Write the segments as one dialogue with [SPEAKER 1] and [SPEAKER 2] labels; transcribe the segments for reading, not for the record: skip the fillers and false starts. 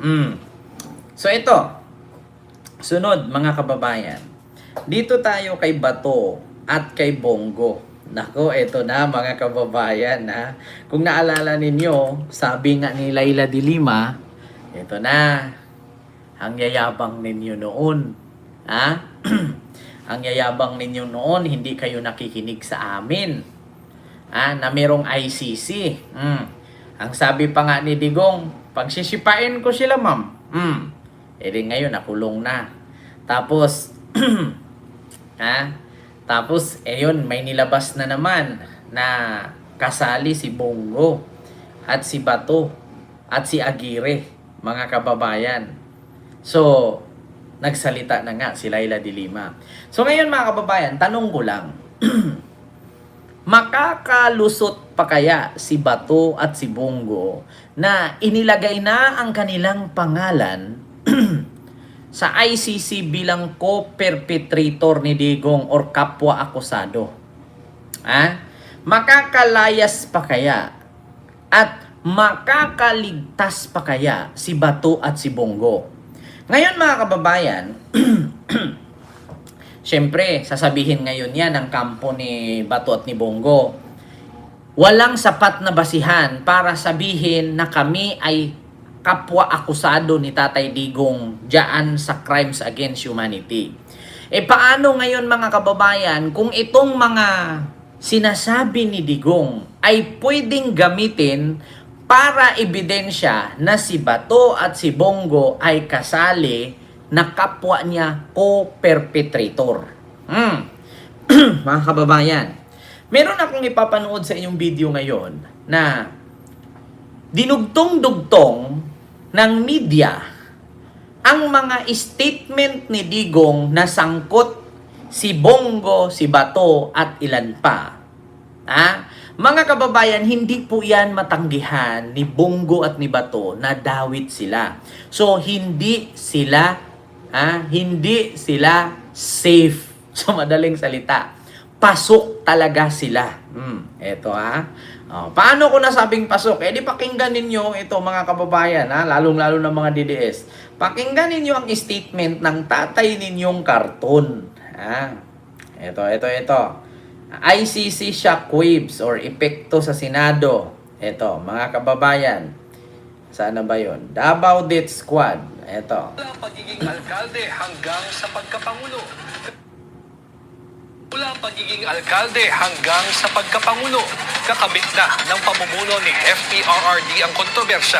[SPEAKER 1] Mm. So ito, sunod mga kababayan. Dito tayo kay Bato at kay Bongo. Nako, ito na mga kababayan ha. Kung naalala ninyo, sabi nga ni Laila de Lima, ito na, ang yayabang ninyo noon. Ha? Ang yayabang ninyo noon, hindi kayo nakikinig sa amin. Na merong ICC. Ang sabi pa nga ni Digong, pagsisipain ko sila, ma'am. Ngayon, nakulong na. Tapos, Tapos, ayun, may nilabas na naman na kasali si Bongo at si Bato at si Aguirre, mga kababayan. So, nagsalita na nga si Laila de Lima. So, ngayon mga kababayan, tanong ko lang, makakalusot pa kaya si Bato at si Bongo na inilagay na ang kanilang pangalan sa ICC bilang co-perpetrator ni Digong or kapwa akusado? Makakalayas pa kaya at makakaligtas pa kaya si Bato at si Bongo? Ngayon mga kababayan, syempre, sasabihin ngayon yan ang kampo ni Bato at ni Bongo. Walang sapat na basihan para sabihin na kami ay kapwa akusado ni Tatay Digong diyan sa crimes against humanity. Paano ngayon mga kababayan kung itong mga sinasabi ni Digong ay pwedeng gamitin para ebidensya na si Bato at si Bongo ay kasali na kapwa niya co-perpetrator? Mga kababayan, meron akong ipapanood sa inyong video ngayon na dinugtong-dugtong ng media ang mga statement ni Digong na sangkot si Bongo, si Bato at ilan pa. Mga kababayan, hindi po yan matanggihan ni Bongo at ni Bato na dawit sila. So hindi sila safe. So madaling salita, pasok talaga sila. Eto paano ko nasabing pasok? Di pakinggan ninyo ito mga kababayan, lalong-lalo ng mga DDS. Pakinggan ninyo ang statement ng tatay ninyong karton. Ito. ICC shockwaves or epekto sa Senado. Ito, mga kababayan. Sana ba yun? Davao Death Squad. Ito.
[SPEAKER 2] Pagiging alkalde hanggang sa pagkapangulo. Mula pagiging alkalde hanggang sa pagkapangulo, kakabit na ng pamumuno ni FPRRD ang kontrobersya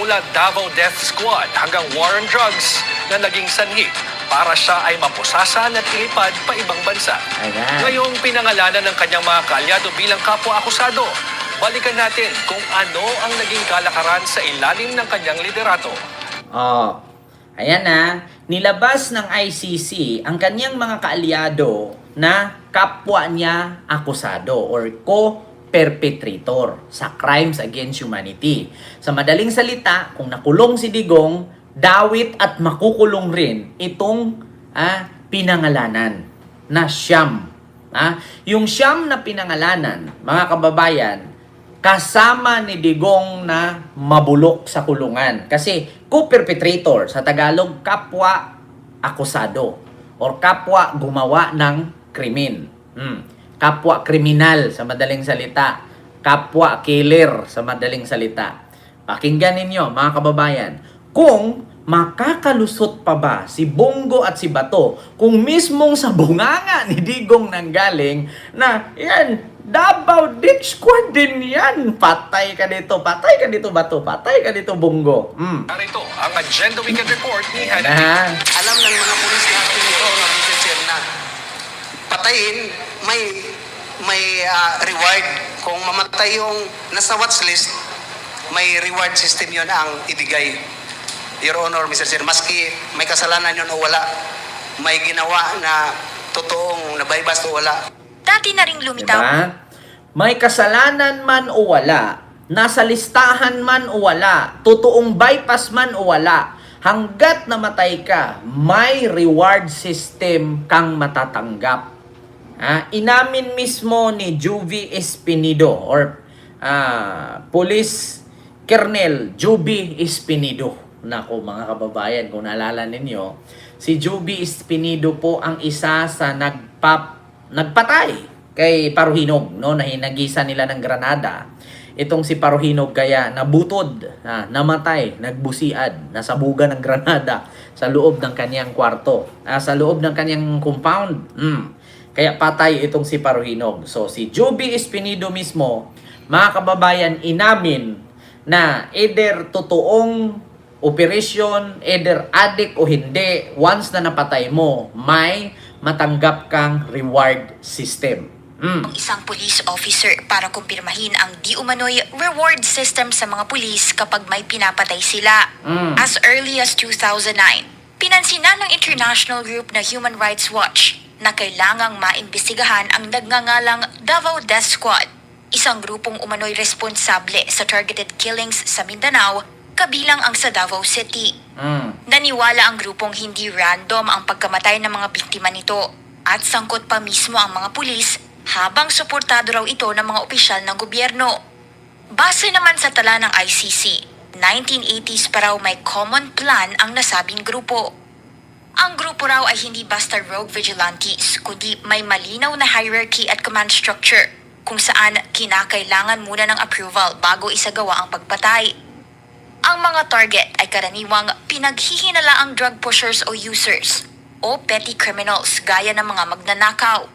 [SPEAKER 2] mula Davao Death Squad hanggang War on Drugs na naging sanhi para siya ay mapusasan at ilipad pa ibang bansa. Ngayong pinangalanan ng kanyang mga kaalyado bilang kapwa-akusado, balikan natin kung ano ang naging kalakaran sa ilalim ng kanyang liderato.
[SPEAKER 1] Ayan nilabas ng ICC ang kanyang mga kaalyado na kapwa niya akusado or co-perpetrator sa crimes against humanity. Sa madaling salita, kung nakulong si Digong, dawit at makukulong rin itong pinangalanan na Siyam. Yung Siyam na pinangalanan, mga kababayan, kasama ni Digong na mabulok sa kulungan. Kasi co-perpetrator, sa Tagalog, kapwa akusado or kapwa gumawa ng krimen. Kapwa kriminal sa madaling salita. Kapwa killer sa madaling salita. Pakinggan ninyo mga kababayan, kung makakalusot pa ba si Bongo at si Bato kung mismong sa bunganga ni Digong nanggaling na yan, Davao Death Squad din yan. Patay ka dito Bato, patay ka dito Bongo.
[SPEAKER 2] Narito ang Agenda Weekend Report ni Hannah.
[SPEAKER 3] Alam ng mga pulis natin ito na Mr. na patayin, may reward. Kung mamatay yung nasa watch list, may reward system yun ang ibigay. Your Honor, Mr. Chair, maski may kasalanan yun o wala, may ginawa na totoong nabaybas o wala.
[SPEAKER 4] Dati na ring lumitaw.
[SPEAKER 1] Diba? May kasalanan man o wala, nasa listahan man o wala, totoong bypass man o wala, hanggat namatay ka, may reward system kang matatanggap. Inamin mismo ni Juvie Espinido or Police Colonel Juvie Espinido. Nako mga kababayan, kung naalala ninyo, si Joby Espinido po ang isa sa nagpatay kay Paruhinog, no? Nahinagisa nila ng granada. Itong si Paruhinog kaya nabutod, namatay, nagbusiad, nasabugan ng granada sa loob ng kanyang kwarto, sa loob ng kanyang compound. Kaya patay itong si Paruhinog. So si Joby Espinido mismo, mga kababayan, inamin na either totoong operation, either addict o hindi, once na napatay mo, may matanggap kang reward system.
[SPEAKER 4] Ang isang police officer para kumpirmahin ang di umano'y reward system sa mga pulis kapag may pinapatay sila. As early as 2009, pinansinan ng international group na Human Rights Watch na kailangang maimbestigahan ang nagngangalang Davao Death Squad, isang grupong umano'y responsable sa targeted killings sa Mindanao, kabilang ang sa Davao City. Naniwala ang grupong hindi random ang pagkamatay ng mga biktima nito at sangkot pa mismo ang mga pulis habang suportado raw ito ng mga opisyal ng gobyerno. Base naman sa tala ng ICC, 1980s pa raw may common plan ang nasabing grupo. Ang grupo raw ay hindi basta rogue vigilantes, kundi may malinaw na hierarchy at command structure kung saan kinakailangan muna ng approval bago isagawa ang pagpatay. Ang mga target ay karaniwang pinaghihinalaang drug pushers o users o petty criminals gaya ng mga magnanakaw.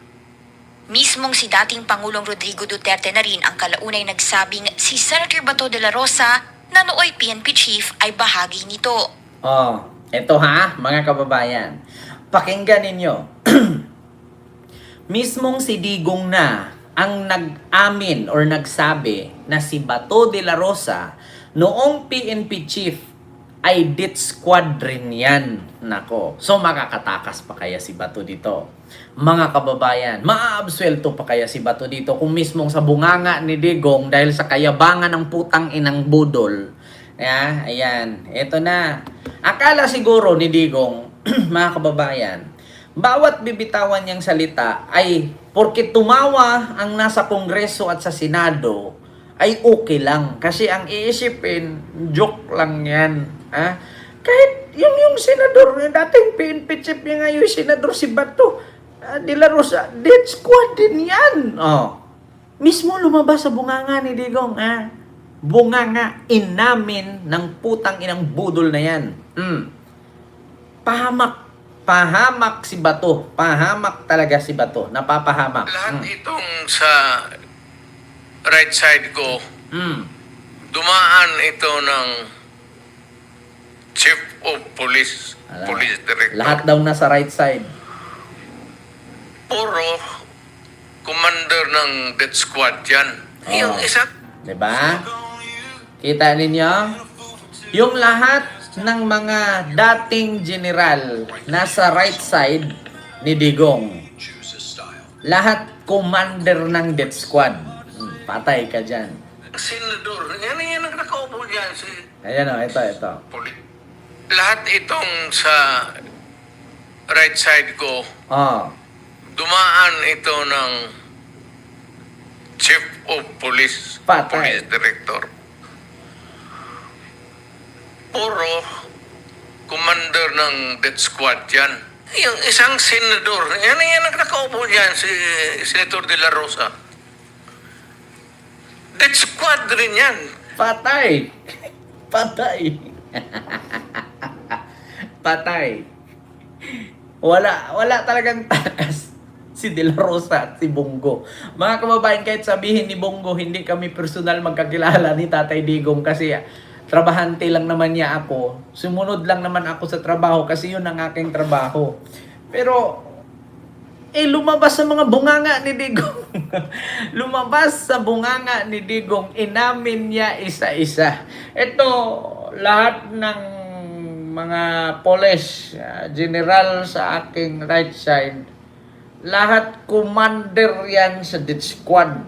[SPEAKER 4] Mismong si dating Pangulong Rodrigo Duterte na rin ang kalaunay nagsabing si Senator Bato de la Rosa na nooy PNP chief ay bahagi nito.
[SPEAKER 1] Eto mga kababayan. Pakinggan ninyo. Mismong si Digong na ang nag-amin or nagsabi na si Bato de la Rosa noong PNP chief ay death squad rin yan. Nako. So makakatakas pa kaya si Bato dito? Mga kababayan, maaabsuelto pa kaya si Bato dito kung mismong sa bunganga ni Digong dahil sa kayabangan ng putang inang budol. Ayan, eto na. Akala siguro ni Digong, mga kababayan, bawat bibitawan niyang salita ay porke tumawa ang nasa Kongreso at sa Senado ay okay lang. Kasi ang iisipin, joke lang yan. Kahit yung senador, yung dating PNP chief niya ngayon, senador si Bato de la Rosa, death squad din yan. Mismo lumabas sa bunganga ni Digong. Bunganga, inamin ng putang inang budol na yan. Pahamak si Bato. Pahamak talaga si Bato. Napapahamak.
[SPEAKER 5] Lahat itong sa right side ko, dumaan ito ng Chief of Police, Police Director.
[SPEAKER 1] Lahat daw nasa right side.
[SPEAKER 5] Puro commander ng death squad yan. Yung isa,
[SPEAKER 1] Diba? Kita ninyo? Yung lahat ng mga dating general nasa right side ni Digong. Lahat commander ng death squad. Patay ka dyan.
[SPEAKER 5] senador, yan ang nakaupo dyan.
[SPEAKER 1] Ayan o, ito.
[SPEAKER 5] Lahat itong sa right side ko, dumaan ito ng Chief of Police,
[SPEAKER 1] Patay.
[SPEAKER 5] Police Director. Puro commander ng death squad yan. Yung isang senador, yan ang nakaupo dyan, si Senator De La Rosa. Death squad rin yan.
[SPEAKER 1] Patay. Patay. Wala talagang takas si De La Rosa at si Bongo. Mga kababayan, kahit sabihin ni Bongo, hindi kami personal magkakilala ni Tatay Digong kasi trabahante lang naman niya ako. Sumunod lang naman ako sa trabaho kasi yun ang aking trabaho. Pero, lumabas sa mga bunganga ni Digong. Lumabas sa bunganga ni Digong. Inamin niya isa-isa. Ito, lahat ng mga police, general sa aking right side, lahat commander yan sa death squad.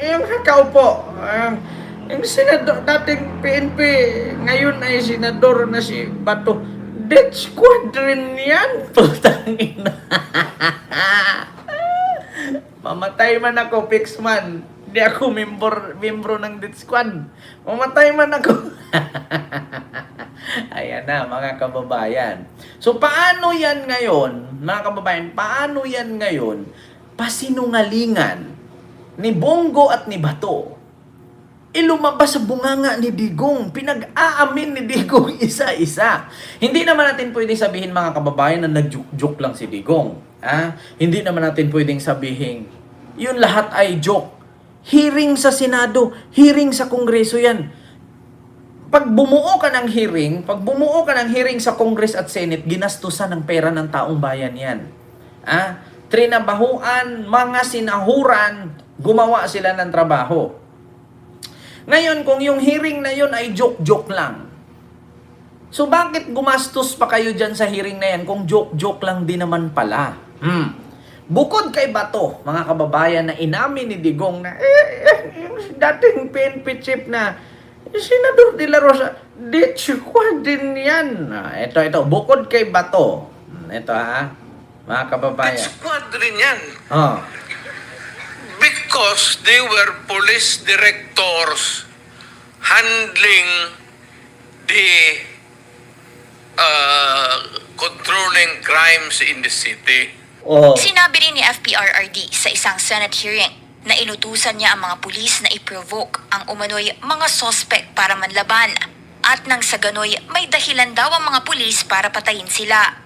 [SPEAKER 1] Yung nakaupo, yung senador, dating PNP, ngayon ay senador na si Bato. Death squad rin yan. Putang ina. Mamatay man ako, fix man. Hindi ako membro ng death squad. Mamatay man ako. Ayan na, mga kababayan. So, paano yan ngayon, mga kababayan, paano yan ngayon pasinungalingan ni Bongo at ni Bato? Lumabas sa bunganga ni Digong. Pinag-aamin ni Digong isa-isa. Hindi naman natin pwedeng sabihin, mga kababayan, na nag-joke lang si Digong. Hindi naman natin pwedeng sabihin, yun lahat ay joke. Hearing sa Senado, hearing sa Kongreso yan. Pag bumuo ka ng hearing sa Congress at Senate, ginastusan ng pera ng taong bayan yan. Trinabahuan, mga sinahuran, gumawa sila ng trabaho. Ngayon, kung yung hearing na yun ay joke-joke lang, so bakit gumastos pa kayo dyan sa hearing na yan kung joke-joke lang din naman pala? Bukod kay Bato, mga kababayan, na inamin ni Digong na dating PNP chief na Senador De La Rosa, ditchukwa din yan. Ito, bukod kay Bato. Ito mga kababayan.
[SPEAKER 5] Death squad rin yan.
[SPEAKER 1] Oh.
[SPEAKER 5] Because they were police directors handling the controlling crimes in the city.
[SPEAKER 1] Oh.
[SPEAKER 4] Sinabi rin ni FPRRD sa isang Senate hearing na inutusan niya ang mga pulis na i-provoke ang umano'y mga sospek para manlaban at nang sa gano'y may dahilan daw ang mga pulis para patayin sila.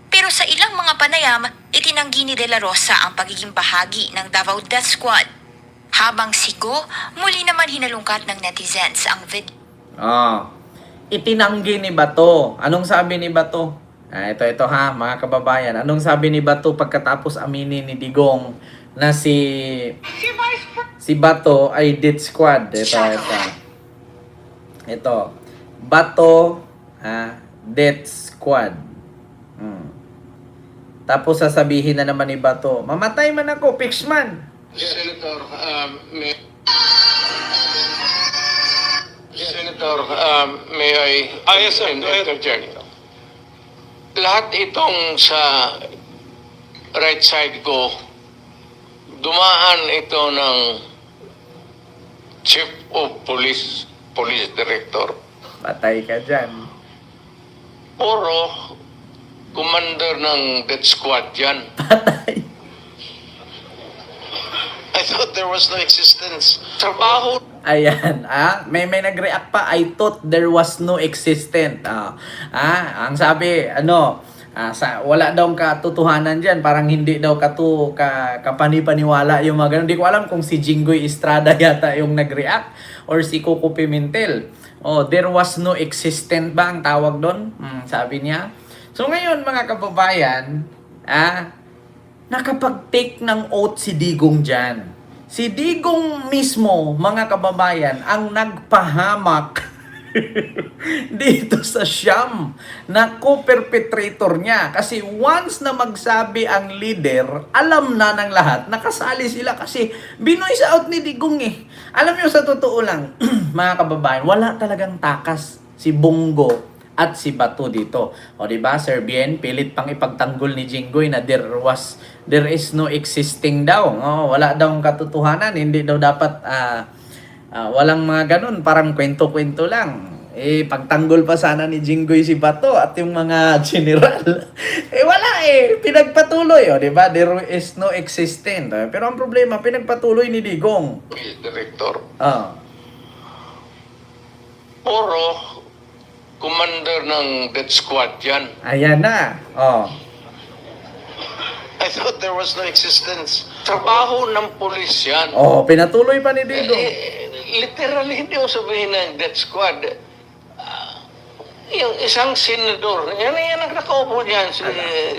[SPEAKER 4] Pero sa ilang mga panayam, itinanggi ni De La Rosa ang pagiging bahagi ng Davao Death Squad. Habang sigo, muli naman hinalungkat ng netizens ang video.
[SPEAKER 1] Itinanggi ni Bato. Anong sabi ni Bato? Ito mga kababayan. Anong sabi ni Bato pagkatapos aminin ni Digong na si Bato ay death squad? Ito. Bato, death squad. Tapos sasabihin na naman ni Bato, mamatay man ako, Pixman.
[SPEAKER 5] Senator, may I... yes, sir. Go ahead, Attorney. Lahat itong sa right side ko, dumaan ito ng Chief of Police Director.
[SPEAKER 1] Patay ka dyan.
[SPEAKER 5] Puro commander ng death squad yan.
[SPEAKER 1] Patay.
[SPEAKER 5] I thought there was no existence. Trabaho.
[SPEAKER 1] Ayan, may nag-react pa, I thought there was no existent. Ang sabi, wala daw katotohanan dyan, parang hindi daw kapani-paniwala yung mga ganun. Hindi ko alam kung si Jinggoy Estrada yata yung nag-react or si Coco Pimentel. There was no existent ba ang tawag doon? Sabi niya. So ngayon, mga kababayan, nakapag-take ng oath si Digong dyan. Si Digong mismo, mga kababayan, ang nagpahamak dito sa siyam na co-perpetrator niya. Kasi once na magsabi ang leader, alam na ng lahat, nakasali sila kasi binoise out ni Digong Alam niyo, sa totoo lang, mga kababayan, wala talagang takas si Bongo at si Bato dito. Diba, Sir Bien, pilit pang ipagtanggol ni Jinggoy na there is no existing daw. Wala daw katotohanan, hindi daw dapat walang mga ganun, parang kwento-kwento lang. Pagtanggol pa sana ni Jinggoy si Bato at yung mga general. Wala pinagpatuloy, diba? There is no existent. Pero ang problema, pinagpatuloy ni Digong.
[SPEAKER 5] Director. Puro commander ng death squad yan.
[SPEAKER 1] Ayan na.
[SPEAKER 5] I thought there was no existence. Trabaho ng pulis yan.
[SPEAKER 1] Pinatuloy pa ni Digong.
[SPEAKER 5] Literally, hindi ko sabihin ng death squad. Yung isang senador, yan ang nakaupo niyan, si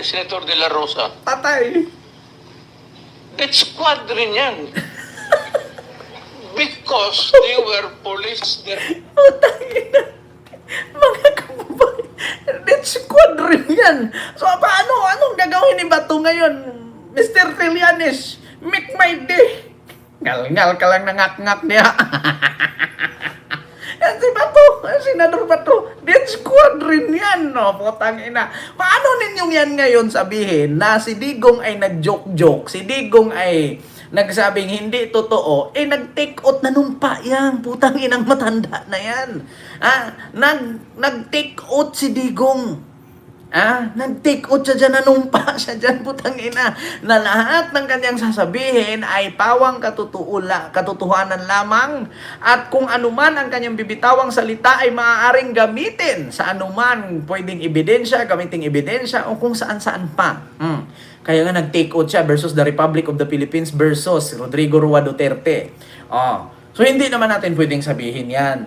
[SPEAKER 5] Senator De La Rosa.
[SPEAKER 1] Patay.
[SPEAKER 5] Death squad rin yan. Because they were police.
[SPEAKER 1] Patay na. Mga kababayan, death squad rin yan. So, anong gagawin ni Bato ngayon? Mr. Trillanes, make my day. Ngal-ngal ka lang nangak-ngak niya. Yan si Bato, Senador Bato, death squad rin yan. Putang ina. Paano ninyong yan ngayon sabihin na si Digong ay nag-joke-joke, si Digong ay nagsabing hindi totoo, nag-take out, nanumpa yan. Putang inang matanda na yan. Nag-take out si Digong. Nag-take out siya dyan, nanumpa siya dyan, putang ina, na lahat ng kanyang sasabihin ay pawang katotohanan lamang, at kung anuman ang kanyang bibitawang salita ay maaaring gamitin sa anuman pwedeng ebidensya, gamiting ebidensya, o kung saan-saan pa. Kaya nga nag-take out siya versus the Republic of the Philippines versus Rodrigo Roa Duterte. So, hindi naman natin pwedeng sabihin yan.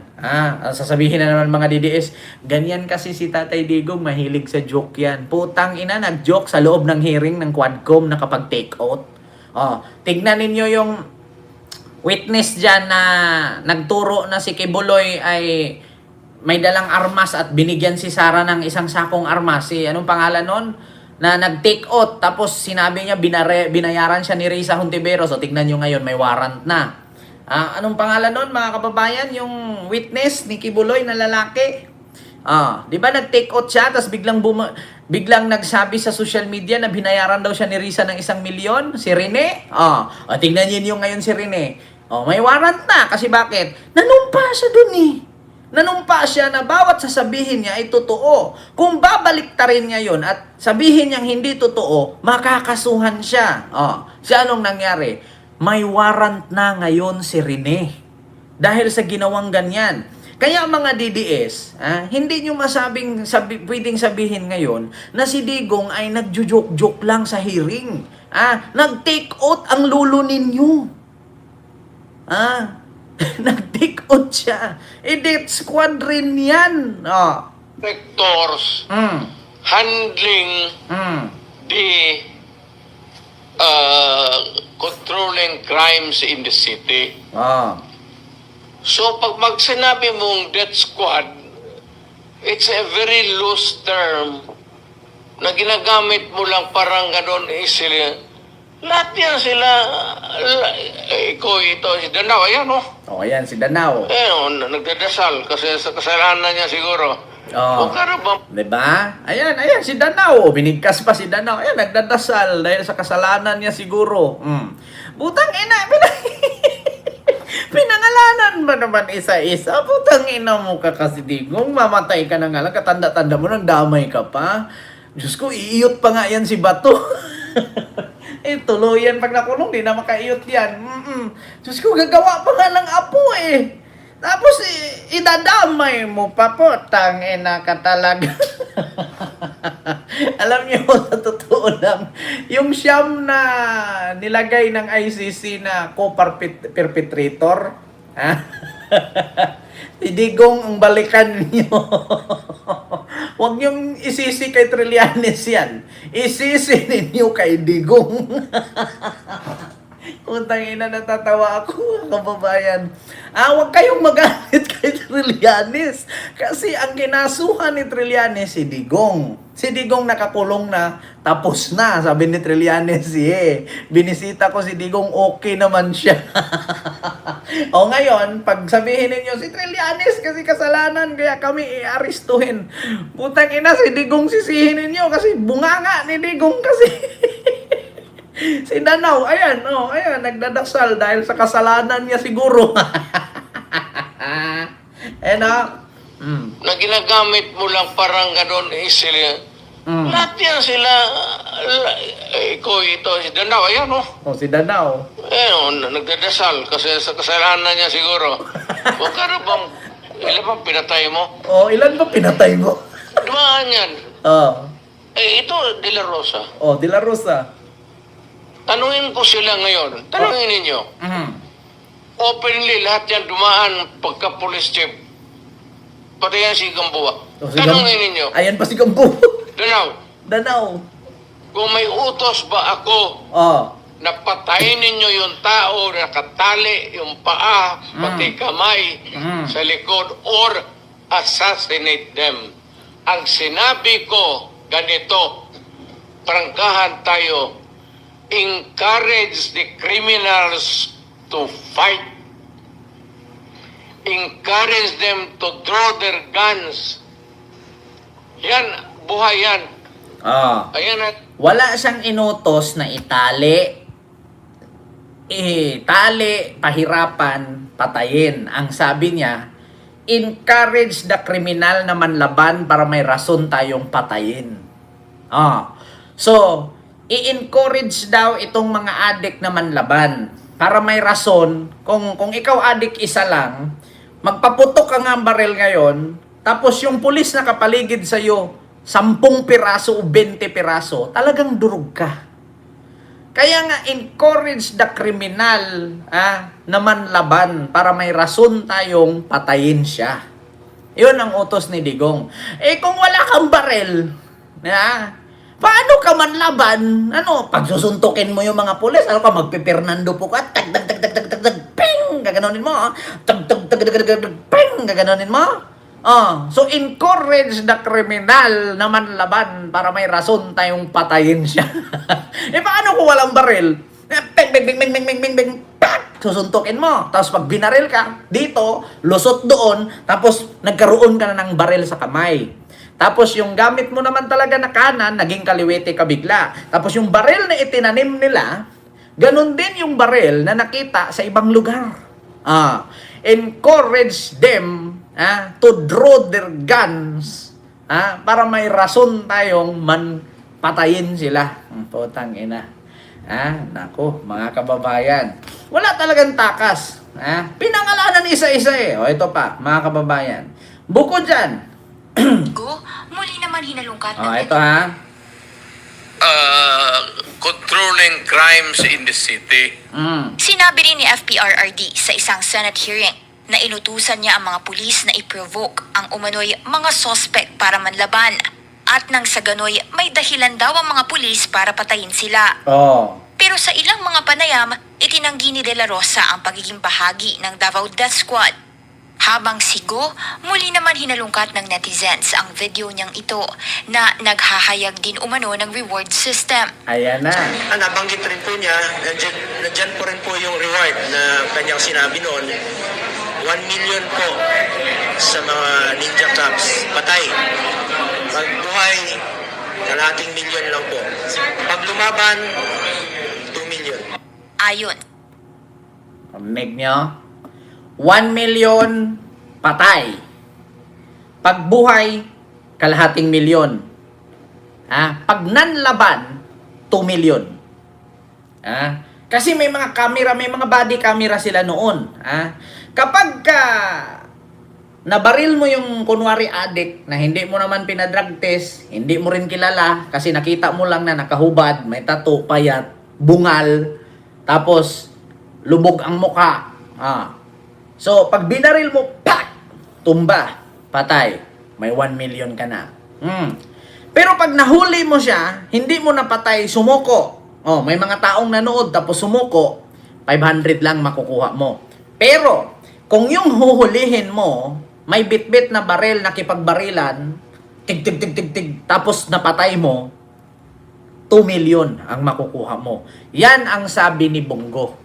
[SPEAKER 1] Sasabihin na naman mga DDS, ganyan kasi si Tatay Digong, mahilig sa joke yan. Putang ina, nag-joke sa loob ng hearing ng Quadcom na kapag take out. Tignan ninyo yung witness dyan na nagturo na si Kibuloy ay may dalang armas at binigyan si Sara ng isang sakong armas. Anong pangalan nun? Na nag-take out, tapos sinabi niya binayaran siya ni Risa Hontiveros. So, tignan nyo ngayon, may warrant na. Anong pangalan nun, mga kababayan? Yung witness ni Kibuloy na lalaki. Di ba nag-take out siya, tapos biglang nagsabi sa social media na binayaran daw siya ni Risa ng 1 milyon? Si Rene? Tingnan niyo yung ngayon si Rene. May warrant na. Kasi bakit? Nanumpa siya dun eh. Nanumpa siya na bawat sasabihin niya ay totoo. Kung babaliktarin niya yun at sabihin niyang hindi totoo, makakasuhan siya. Siya anong nangyari? May warrant na ngayon si Rene dahil sa ginawang ganyan. Kaya mga DDS, hindi nyo pwedeng sabihin ngayon na si Digong ay nagjo-joke-joke lang sa hearing. Nag-take out ang lulo ninyo. Nag-take out siya. Death squad rin yan.
[SPEAKER 5] Vectors handling the controlling crimes in the city. So, pag sinabi mong death squad, it's a very loose term na ginagamit mo lang parang gano'n sila. Lahat yan sila, ito, si Danao, ayan
[SPEAKER 1] Ayan, si Danao.
[SPEAKER 5] Nagdadasal kasi sa kasalanan niya siguro. Huwag ka na ba?
[SPEAKER 1] Diba? Ayan, si Danao. Binigkas pa si Danao. Ayan, nagdadasal dahil sa kasalanan niya siguro. Butang ina, pinangalanan ba naman isa-isa? Butang ina mo ka kasi Digong. Mamatay ka na nga lang. Katanda-tanda mo nang damay ka pa. Diyos ko, iiyot pa nga yan si Bato. Tuloy yan pag nakulong. Di na makaiyot yan. Diyos ko, gagawa pa nga ng apo eh. Tapos, idadamay mo pa po. Tangina ka talaga. Alam niyo, sa totoo lang, yung siyam na nilagay ng ICC na co-perpetrator, si Digong ang balikan niyo. Huwag niyong isisi kay Trillanes yan. Isisi ninyo kay Digong. Utang ina, natatawa ako, kababayan. Huwag kayong magalit kay Trillanes. Kasi ang kinasuhan ni Trillanes, si Digong. Si Digong nakakulong na, tapos na, sabi ni Trillanes. Binisita ko si Digong, okay naman siya. O ngayon, pag sabihin ninyo, si Trillanes kasi kasalanan, kaya kami i-aristuhin. Putang ina, si Digong sisihin ninyo kasi bunganga ni Digong kasi. Si Danao, ayan, nagdadasal dahil sa kasalanan niya siguro.
[SPEAKER 5] Na ginagamit mo lang parang gano'n sila. Lahat yan sila, ito, si Danao, ayan
[SPEAKER 1] Si Danao.
[SPEAKER 5] Nagdadasal kasi sa kasalanan niya siguro. Huwag ka na bang, ilan bang pinatay mo?
[SPEAKER 1] Ilan ba pinatay mo?
[SPEAKER 5] Dumaan yan. Ito, De La Rosa.
[SPEAKER 1] De La Rosa.
[SPEAKER 5] Tanungin ko sila ngayon. Tanungin ninyo. Openly, lahat yan dumaan pagka-police chief. Pati yan si Gamboa. Tanungin ninyo.
[SPEAKER 1] Ayan pa si Gamboa.
[SPEAKER 5] Danao. Kung may utos ba ako na patayin ninyo yung tao na nakatali yung paa, pati kamay sa likod, or assassinate them. Ang sinabi ko, ganito, prangkahan tayo, encourage the criminals to fight. Encourage them to draw their guns. Yan, buhay yan. Ayan at
[SPEAKER 1] Wala siyang inutos na itali tali, pahirapan, patayin. Ang sabi niya, encourage the criminal na manlaban para may rason tayong patayin. So, i-encourage daw itong mga adik na manlaban para may rason. Kung ikaw adik isa lang, magpaputok ka nga ang baril ngayon, tapos yung pulis na kapaligid sa'yo, 10 piraso o 20 piraso, talagang durog ka. Kaya nga, encourage the criminal na manlaban para may rason tayong patayin siya. Yun ang utos ni Digong. Kung wala kang baril, paano ka manlaban? Pagsusuntukin mo yung mga pulis, magpipernando po ka, tag, ping, gaganonin mo, tag, ping, gaganonin mo. So encourage the criminal na manlaban para may rason tayong patayin siya. Paano kung walang baril? Bing, susuntukin mo. Tapos pag binaril ka, dito, lusot doon, tapos nagkaroon ka na ng baril sa kamay. Tapos yung gamit mo naman talaga na kanan, naging kaliwete ka bigla. Tapos yung baril na itinanim nila, ganun din yung baril na nakita sa ibang lugar. Encourage them to draw their guns para may rason tayong patayin sila. Putang ina. Nako, mga kababayan. Wala talagang takas. Pinangalanan isa-isa ito pa, mga kababayan. Bukod dyan.
[SPEAKER 4] Muli naman hinalungkat
[SPEAKER 1] Ito
[SPEAKER 5] Controlling crimes in the city.
[SPEAKER 4] Sinabi rin ni FPRRD sa isang Senate hearing na inutusan niya ang mga pulis na i-provoke ang umano'y mga sospek para manlaban. At nang sa gano'y may dahilan daw ang mga pulis para patayin sila. Pero sa ilang mga panayam, itinanggi ni De La Rosa ang pagiging bahagi ng Davao Death Squad. Habang sigo, muli naman hinalungkat ng netizens ang video niyang ito na naghahayag din umano ng reward system.
[SPEAKER 1] Ayan na.
[SPEAKER 3] Nabanggit rin po niya, nandyan po rin po yung reward na kanyang sinabi noon, 1 million po sa mga ninja clubs, patay. Pag buhay, kalahating milyon lang po. Pag lumaban, 2 million.
[SPEAKER 4] Ayon.
[SPEAKER 1] Pamig nyo? 1 million patay. Pagbuhay, kalahating milyon. Pag nanlaban, 2 million. Kasi may mga camera, may mga body camera sila noon. Kapag nabaril mo yung kunwari addict na hindi mo naman pinadrug test, hindi mo rin kilala kasi nakita mo lang na nakahubad, may tattoo, payat, bungal, tapos lubog ang muka. So, pag binaril mo, pak! Tumba, patay. May 1 million ka na. Pero pag nahuli mo siya, hindi mo napatay, sumuko. May mga taong nanood tapos sumuko, 500 lang makukuha mo. Pero, kung yung huhulihin mo, may bit-bit na baril, nakipagbarilan, tig, tapos napatay mo, 2 million ang makukuha mo. Yan ang sabi ni Bongo.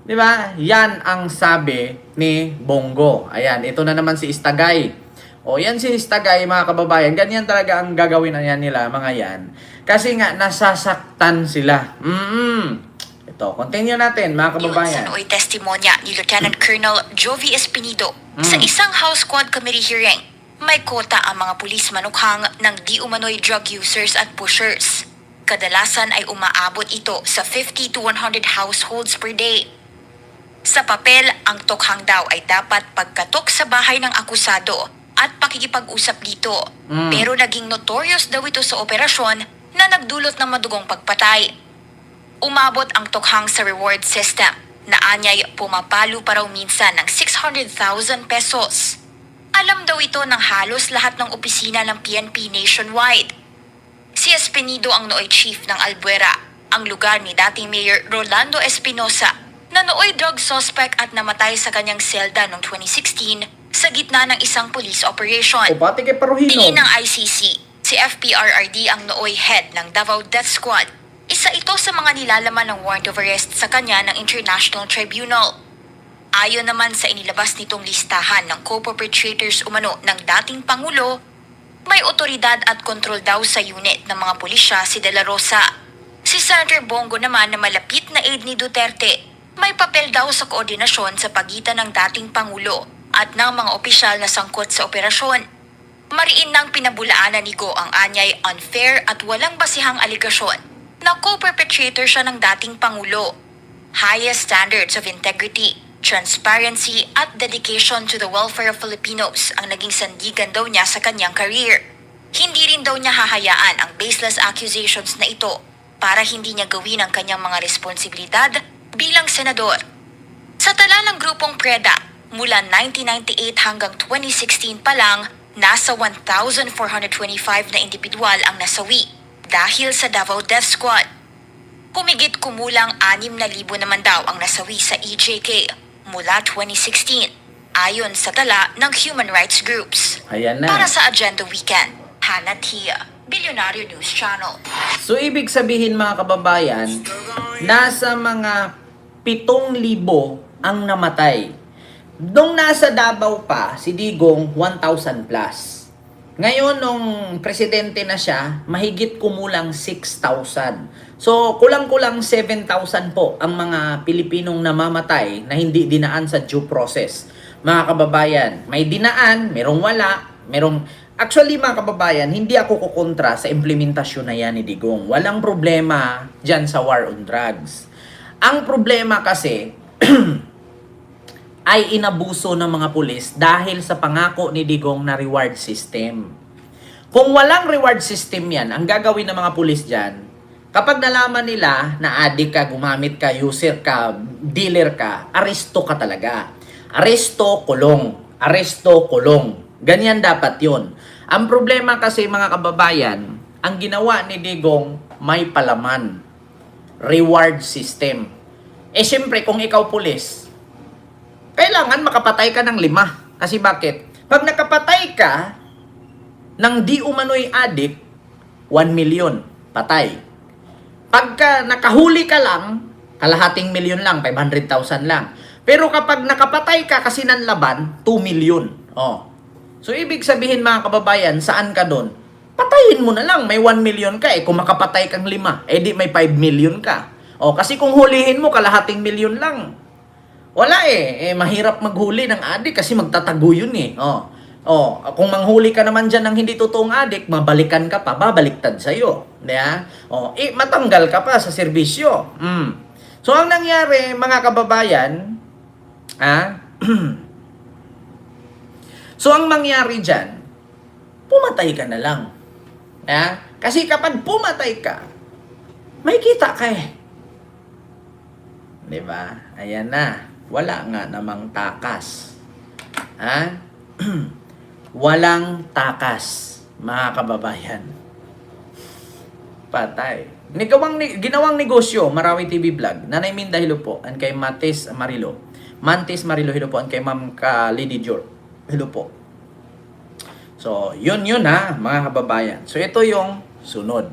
[SPEAKER 1] Di ba? Yan ang sabi ni Bongo. Ayan, ito na naman si Istagay. Yan si Istagay, mga kababayan. Ganyan talaga ang gagawin na yan nila, mga yan. Kasi nga, nasasaktan sila. Ito, continue natin, mga kababayan.
[SPEAKER 4] Yun sa nooy testimonya ni Lieutenant Colonel Jovi Espinido sa isang House Squad Committee hearing. May kota ang mga pulis manukhang ng di umano'y drug users at pushers. Kadalasan ay umaabot ito sa 50 to 100 households per day. Sa papel, ang tokhang daw ay dapat pagkatok sa bahay ng akusado at pakikipag-usap dito. Pero naging notorious daw ito sa operasyon na nagdulot ng madugong pagpatay. Umabot ang tokhang sa reward system na anyay pumapalo pa raw minsan ng 600,000 pesos. Alam daw ito ng halos lahat ng opisina ng PNP nationwide. Si Espinido ang nooy chief ng Albuera, ang lugar ni dating Mayor Rolando Espinosa, na nooy drug suspect at namatay sa kanyang selda noong 2016 sa gitna ng isang police operation.
[SPEAKER 1] Pati kay Paruhino.
[SPEAKER 4] Tingin ng ICC, si FPRRD ang nooy head ng Davao Death Squad. Isa ito sa mga nilalaman ng warrant of arrest sa kanya ng International Tribunal. Ayon naman sa inilabas nitong listahan ng co-perpetrators umano ng dating Pangulo, may otoridad at kontrol daw sa unit ng mga pulisya si De La Rosa. Si Senator Bongo naman na malapit na aide ni Duterte, may papel daw sa koordinasyon sa pagitan ng dating Pangulo at ng mga opisyal na sangkot sa operasyon. Mariin nang pinabulaanan ni Go ang anyay unfair at walang basihang aligasyon na co-perpetrator siya ng dating Pangulo. Highest standards of integrity, transparency at dedication to the welfare of Filipinos ang naging sandigan daw niya sa kanyang career. Hindi rin daw niya hahayaan ang baseless accusations na ito para hindi niya gawin ang kanyang mga responsibilidad bilang senador. Sa tala ng grupong PREDA, mula 1998 hanggang 2016 pa lang, nasa 1,425 na individual ang nasawi dahil sa Davao Death Squad. Humigit kumulang 6,000 naman daw ang nasawi sa EJK mula 2016, ayon sa tala ng human rights groups.
[SPEAKER 1] Ayan na.
[SPEAKER 4] Para sa Agenda Weekend, Hannah Tia, Billionaire News Channel.
[SPEAKER 1] So, ibig sabihin mga kababayan, nasa mga 7,000 ang namatay. Nung nasa Davao pa, si Digong, 1,000 plus. Ngayon, nung presidente na siya, mahigit kumulang 6,000. So, kulang-kulang 7,000 po ang mga Pilipinong namamatay na hindi dinaan sa due process. Mga kababayan, may dinaan, merong wala, merong... Actually, mga kababayan, hindi ako kukontra sa implementasyon na yan ni Digong. Walang problema dyan sa war on drugs. Ang problema kasi ay inabuso ng mga pulis dahil sa pangako ni Digong na reward system. Kung walang reward system yan, ang gagawin ng mga pulis dyan, kapag nalaman nila na addict ka, gumamit ka, user ka, dealer ka, aresto ka talaga. Aresto, kulong. Aresto, kulong. Ganyan dapat yun. Ang problema kasi mga kababayan, ang ginawa ni Digong may palaman. Reward system. Eh syempre kung ikaw pulis, kailangan makapatay ka ng 5. Kasi bakit? Pag nakapatay ka ng di umano'y addict, 1 million, patay. Pagka nakahuli ka lang, kalahating milyon lang, 500,000 lang. Pero kapag nakapatay ka kasi ng laban, 2 million. Oh. So, ibig sabihin mga kababayan, saan ka doon? Patayin mo na lang, may 1 million ka eh. Kung makapatay kang 5, eh di may 5 million ka. O, kasi kung hulihin mo, kalahating milyon lang. Wala eh. Mahirap maghuli ng adik kasi magtatago yun eh. O, kung manghuli ka naman dyan ng hindi totoong adik, mabalikan ka pa, babaliktad sa'yo. Diba? O, matanggal ka pa sa serbisyo. So, ang nangyari, mga kababayan, so, ang mangyari dyan, pumatay ka na lang. Kasi kapag pumatay ka, may kita ka eh. Diba? Ayan na. Wala nga namang takas. Walang takas, mga kababayan. Patay. Ginawang negosyo, Marawi TV Vlog. Nanay Minda, hello po. And kay Mantis Marilo, hello po. And kay Ma'am Lady Jor, hello po. So, yun mga kababayan. So, ito yung sunod.